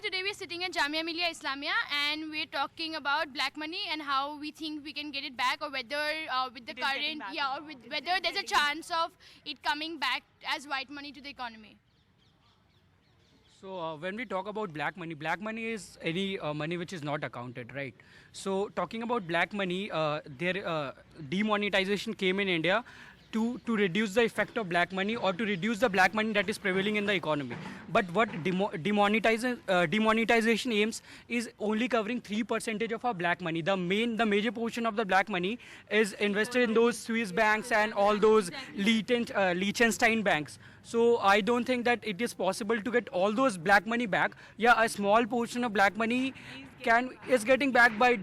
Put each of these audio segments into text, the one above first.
today we're sitting at Jamia Millia Islamia and we're talking about black money and how we think we can get it back, or whether with the current, or whether there's a chance of it coming back as white money to the economy. So when we talk about black money is any money which is not accounted, right? So talking about black money, demonetization came in India to reduce the effect of black money, or to reduce the black money that is prevailing in the economy. But what demonetization aims is only covering 3% of our black money. The major portion of the black money is invested in those Swiss banks and all those Liechtenstein banks. So I don't think that it is possible to get all those black money back. Yeah, a small portion of black money is getting back by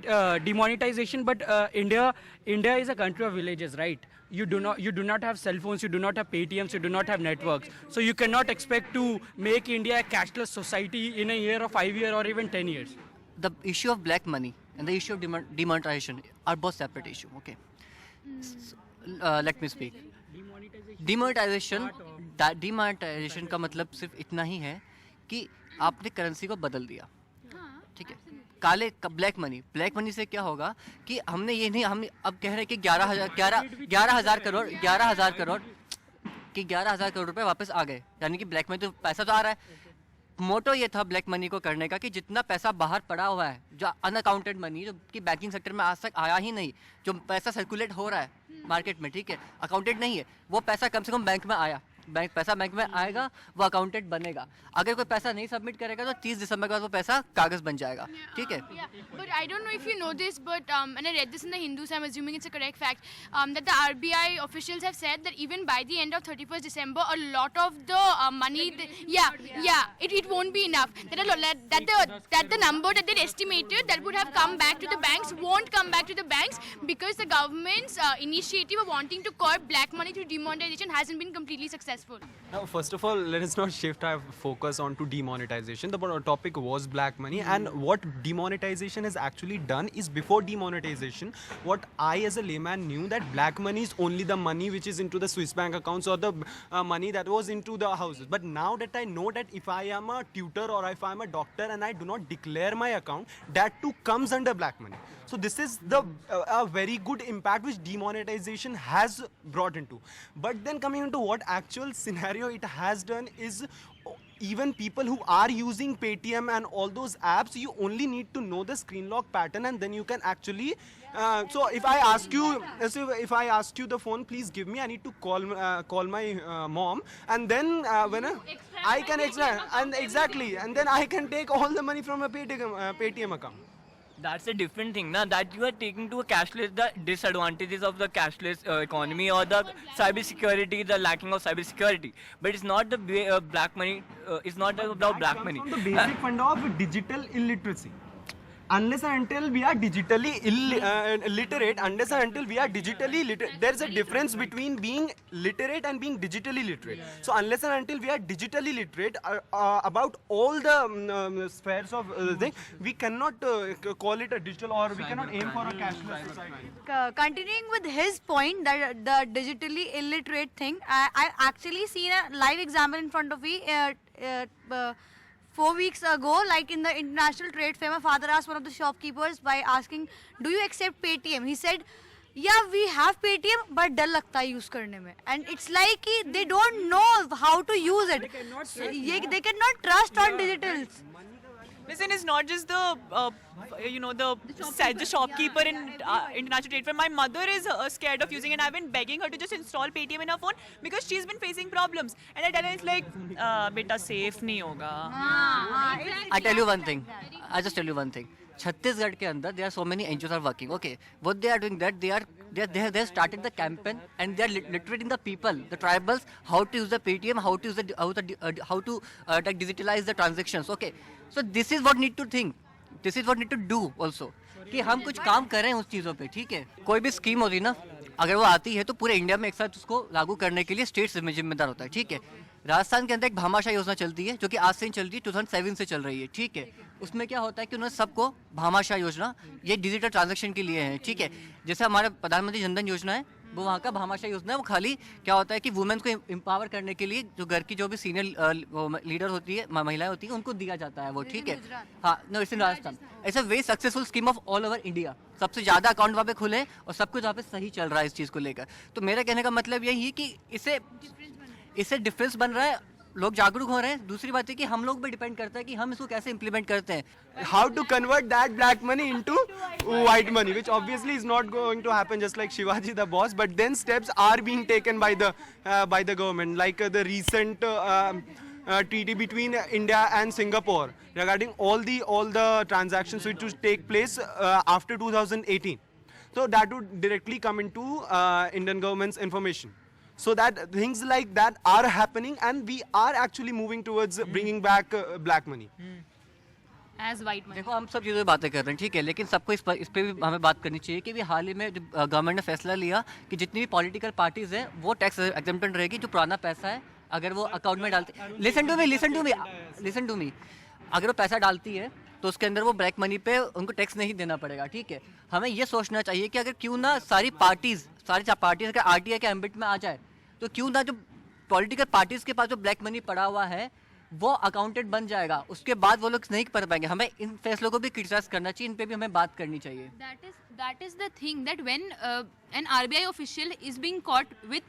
demonetization, but India is a country of villages, right? You do not have cell phones, you do not have Paytms, you do not have networks. So you cannot expect to make India a cashless society in a year or 5 years or even 10 years. The issue of black money and the issue of demonetization are both separate issues. Okay. So, let me speak. Demonetization का मतलब सिर्फ इतना ही है कि आपने currency को बदल दिया, ठीक है. ब्लैक मनी से क्या होगा कि हम अब कह रहे हैं कि 11,000 करोड़ रुपए वापस आ गए, यानी कि ब्लैक मनी तो पैसा तो आ रहा है. मोटो ये था ब्लैक मनी को करने का कि जितना पैसा बाहर पड़ा हुआ है, जो अनअकाउंटेड मनी, जो कि बैंकिंग सेक्टर में आज तक आया ही नहीं, जो पैसा सर्कुलेट हो रहा है मार्केट में, ठीक है, अकाउंटेड नहीं है, वो पैसा कम से कम बैंक में आया. पैसा बैंक में आएगा, वो अकाउंटेड बनेगा. अगर कोई पैसा नहीं सबमिट करेगा तो 30 दिसंबर के बाद वो पैसा कागज बन जाएगा, ठीक है. But I don't know if you know this, but and I read this in the Hindu, so I'm assuming it's a correct fact, that the RBI officials have said that even by the end of 31st December, a lot of the money, it won't be enough. That the number that they estimated that would have come back to the banks won't come back to the banks, because the government's initiative of wanting to curb black money through demonetization hasn't been completely successful. Now, first of all, let us not shift our focus onto demonetization. The topic was black money, and what demonetization has actually done is, before demonetization, what I as a layman knew, that black money is only the money which is into the Swiss bank accounts, or the money that was into the houses. But now that I know that if I am a tutor or if I am a doctor and I do not declare my account, that too comes under black money. So this is a very good impact which demonetization has brought into. But then coming into what actual scenario it has done is, even people who are using Paytm and all those apps, you only need to know the screen lock pattern, and then you can actually. So if I ask you the phone, please give me, I need to call my mom, and then when I can exactly, and then I can take all the money from a Paytm account. That's a different thing, na? That you are taking to a cashless, the disadvantages of the cashless economy, or the cyber security, the lacking of cyber security. But it's not the black money. It's not about black money. From the basic fund of digital illiteracy. Unless and until we are digitally literate, there's a difference between being literate and being digitally literate. So unless and until we are digitally literate about all the spheres of thing, we cannot call it a digital, or we cannot aim for a cashless society. Continuing with his point, that the digitally illiterate thing, I actually seen a live example in front of me 4 weeks ago, like in the International Trade Fair. My father asked one of the shopkeepers by asking, do you accept Paytm? He said, yeah, we have Paytm, but डर लगता है use करने में. And it's like they don't know how to use it. They cannot trust on digitals. Listen, it's not just the shopkeeper in International Trade Fair. My mother is scared of using it, and I've been begging her to just install Paytm in her phone because she's been facing problems. And I tell her, it's like, beta safe nahi hoga. I tell you one thing. I just tell you one thing. Chhattisgarh ke andar, there are so many NGOs are working. Okay, what they are doing, that they have started the campaign, and they are literating the people, the tribals, how to use the Paytm, how to digitalize the transactions. Okay, so this is what need to think. This is what need to do also. कि हम कुछ काम कर रहे हैं उस चीज़ों पे, ठीक है. कोई भी स्कीम होती है ना, अगर वो आती है तो पूरे इंडिया में एक साथ उसको लागू करने के लिए स्टेट जिम्मेदार होता है, ठीक है. राजस्थान के अंदर एक भामाशाह योजना चलती है, जो कि आज से चल रही है, 2007 से चल रही है, ठीक है. उसमें क्या होता है कि उन्होंने सबको भामाशाह योजना, ये डिजिटल ट्रांजैक्शन के लिए है, ठीक है. जैसे हमारे प्रधानमंत्री जनधन योजना है, वो वहाँ का भामाशाह यूज़ ना, वो खाली क्या होता है कि वुमेन्स को एम्पावर करने के लिए जो घर की जो भी सीनियर लीडर होती है, महिलाएं होती है, उनको दिया जाता है वो, ठीक है। हाँ, no, it's in Rajasthan. It's a very successful scheme of all over India. सबसे ज़्यादा अकाउंट वहाँ पे खुले और सब कुछ वहाँ पे सही चल रहा है इस चीज़ को लेकर। तो मेरा कहने का मतलब यही है कि इससे डिफरेंस बन रहा है, लोग जागरूक हो रहे हैं। दूसरी बात है कि हम लोग पे डिपेंड करता है कि हम इसको कैसे इम्प्लीमेंट करते हैं। How to convert that black money into white money, which obviously is not going to happen just like Shivaji the boss, but then steps are being taken by the government, like the recent treaty between India and Singapore regarding all the transactions which would take place after 2018. So that would directly come into Indian government's information. So that things like that are happening, and we are actually moving towards bringing back black money. As white money. देखो, हम सब चीज़ों पे बातें कर रहे हैं, ठीक है, लेकिन सबको इस पे भी हमें बात करनी चाहिए कि भी हाल ही में जो गवर्नमेंट ने फैसला लिया कि जितनी भी पॉलिटिकल पार्टीज हैं वो टैक्स एग्जेम्प्टेड रहेगी। जो पुराना पैसा है अगर वो अकाउंट में डालते, लिसन टू मी, अगर वो पैसा डालती है तो उसके अंदर वो ब्लैक मनी पे उनको टैक्स नहीं देना पड़ेगा, ठीक है। हमें ये सोचना चाहिए कि अगर क्यों ना सारी पार्टीज अगर आरटीआई के एम्बिट में आ जाए, तो क्यों ना जो पॉलिटिकल पार्टीज के पास जो ब्लैक मनी पड़ा हुआ है वो अकाउंटेड बन जाएगा, उसके बाद वो लोग नहीं कर पाएंगे। हमें इन फैसलों को भी क्रिटिसाइज करना चाहिए, इन पे भी हमें बात करनी चाहिए। That is the thing, that when an RBI official is being caught with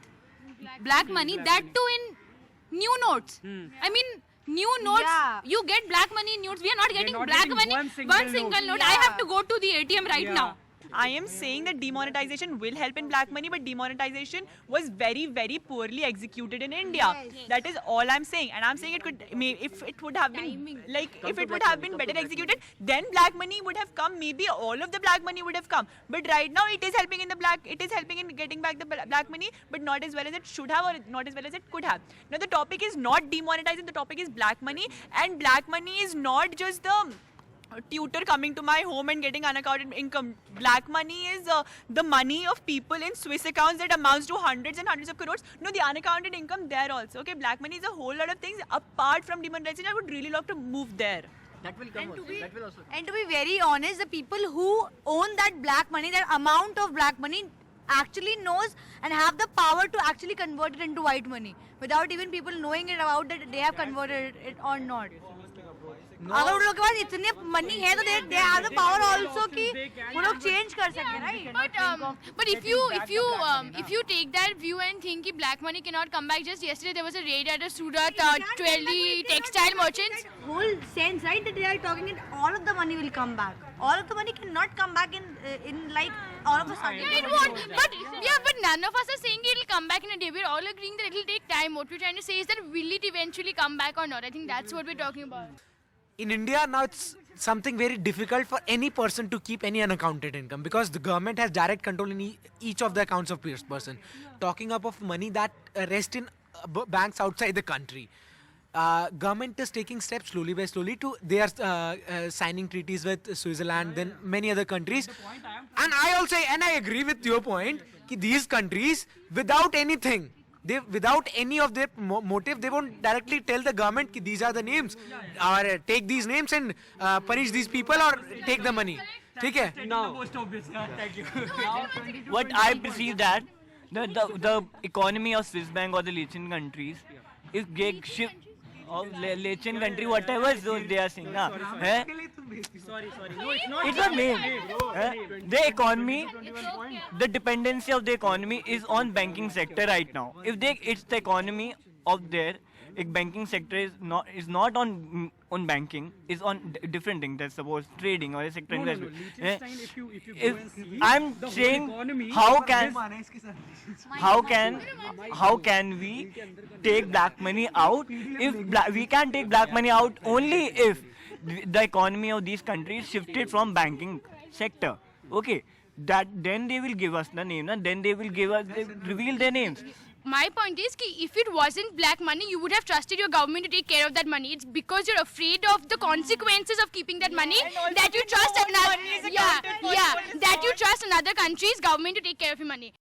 black money, that too in new notes. I mean, new notes. Yeah. You get black money in notes. We are not getting not black getting money. one single note. I have to go to the ATM right now. I am saying that demonetization will help in black money, but demonetization was very, very poorly executed in India. That is all I'm saying, and I'm saying it could, if it would have been if it would have been better executed, then black money would have come. Maybe all of the black money would have come. But right now, it is helping in it is helping in getting back the black money, but not as well as it should have, or not as well as it could have. Now the topic is not demonetizing. The topic is black money, and black money is not just the tutor coming to my home and getting unaccounted income. Black money is the money of people in Swiss accounts that amounts to hundreds and hundreds of crores. No, the unaccounted income there also. Okay, black money is a whole lot of things apart from demonetization. I would really love to move there. That will come also. That will also. And to be very honest, the people who own that black money, that amount of black money, actually knows and have the power to actually convert it into white money without even people knowing it about that they have converted it or not. अगर उन लोगों के पास इतने money है तो they have the power also कि वो लोग change कर सकें, right? But if you take that view and think कि black money cannot come back, just yesterday there was a raid at a Surat 12 textile merchants. Whole sense, right? That they are talking that all of the money will come back. All of the money cannot come back in like all of a sudden. Yeah, it won't. But none of us are saying it will come back in a day. We're all agreeing that it will take time. What we're trying to say is that will it eventually come back or not? I think that's what we're talking about. In India now it's something very difficult for any person to keep any unaccounted income because the government has direct control in each of the accounts of person. Talking up of money that rest in banks outside the country. Government is taking steps slowly by slowly to they are signing treaties with Switzerland, then many other countries. And I agree with your point that these countries without anything, without any of their motive, they won't directly tell the government that these are the names or take these names and punish these people or take the money. Okay? Now, what I perceive that the economy of Swiss bank or the Latin countries is shift of Latin country, whatever they are saying. Sorry. No, it's not. It's not name. The economy, the dependency of the economy is on banking sector right now. If it's the economy of their banking sector is not on banking, is on different things. That's suppose trading or a sector investment. Liechtenstein, if you go and see, I'm the whole saying economy- how can we take black money out? If we can take black money out only if the economy of these countries shifted from banking sector. Okay, that then they will give us the name. Then they will reveal their names. My point is कि if it wasn't black money, you would have trusted your government to take care of that money. It's because you're afraid of the consequences of keeping that money that you trust another country's government to take care of your money.